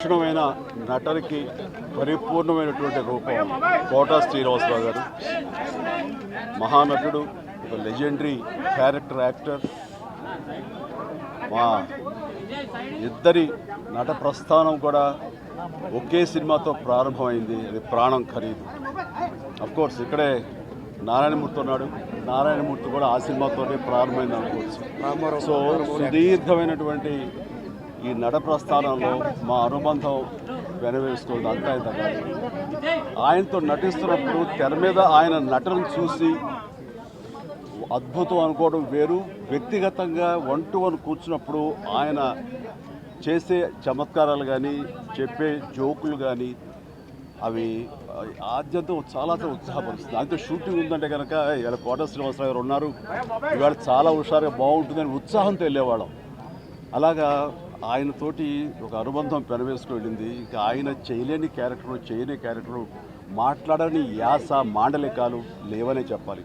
విలక్షణమైన నటనకి పరిపూర్ణమైనటువంటి రూపం కోట శ్రీనివాసరావు గారు. మహానటుడు, ఒక లెజెండరీ క్యారెక్టర్ యాక్టర్. మా ఇద్దరి నట ప్రస్థానం కూడా ఒకే సినిమాతో ప్రారంభమైంది, అది ప్రాణం ఖరీదు. అఫ్కోర్స్ ఇక్కడే నారాయణమూర్తి ఉన్నాడు, నారాయణమూర్తి కూడా ఆ సినిమాతోనే ప్రారంభమైంది అనుకోవచ్చు. సో సుదీర్ఘమైనటువంటి ఈ నట ప్రస్థానంలో మా అనుబంధం వెనవేస్తుంది. అంతా ఇంత కాదు, ఆయనతో నటిస్తున్నప్పుడు తెర మీద ఆయన నటనను చూసి అద్భుతం అనుకోవడం వేరు, వ్యక్తిగతంగా వన్ టు వన్ కూర్చున్నప్పుడు ఆయన చేసే చమత్కారాలు కానీ చెప్పే జోకులు కానీ అవి ఆద్యంతం చాలా ఉత్సాహపరుస్తుంది. ఆయనతో షూటింగ్ ఉందంటే కనుక ఇవాళ కోట శ్రీనివాసరావు గారు ఉన్నారు, ఇవాళ చాలా హుషారుగా బాగుంటుందని ఉత్సాహంతో వెళ్ళేవాళ్ళం. అలాగా ఆయనతోటి ఒక అనుబంధం పెనవేసుకు వెళ్ళింది. ఇక ఆయన చేయలేని క్యారెక్టరు, చేయని క్యారెక్టరు, మాట్లాడని యాస మాండలికాలు లేవనే చెప్పాలి.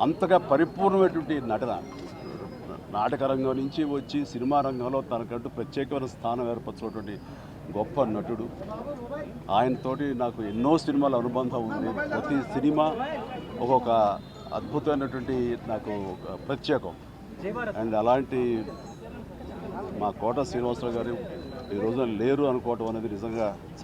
అంతగా పరిపూర్ణమైనటువంటి నటన. నాటక రంగం నుంచి వచ్చి సినిమా రంగంలో తనకంటూ ప్రత్యేకమైన స్థానం ఏర్పరచుకున్నటువంటి గొప్ప నటుడు. ఆయనతోటి నాకు ఎన్నో సినిమాల అనుబంధం ఉంది. ప్రతి సినిమా ఒక్కొక్క అద్భుతమైనటువంటి నాకు ప్రత్యేకం. అండ్ అలాంటి మా కోట శ్రీనివాసరావు గారు ఈ రోజున లేరు అనుకోవటం అనేది నిజంగా చాలా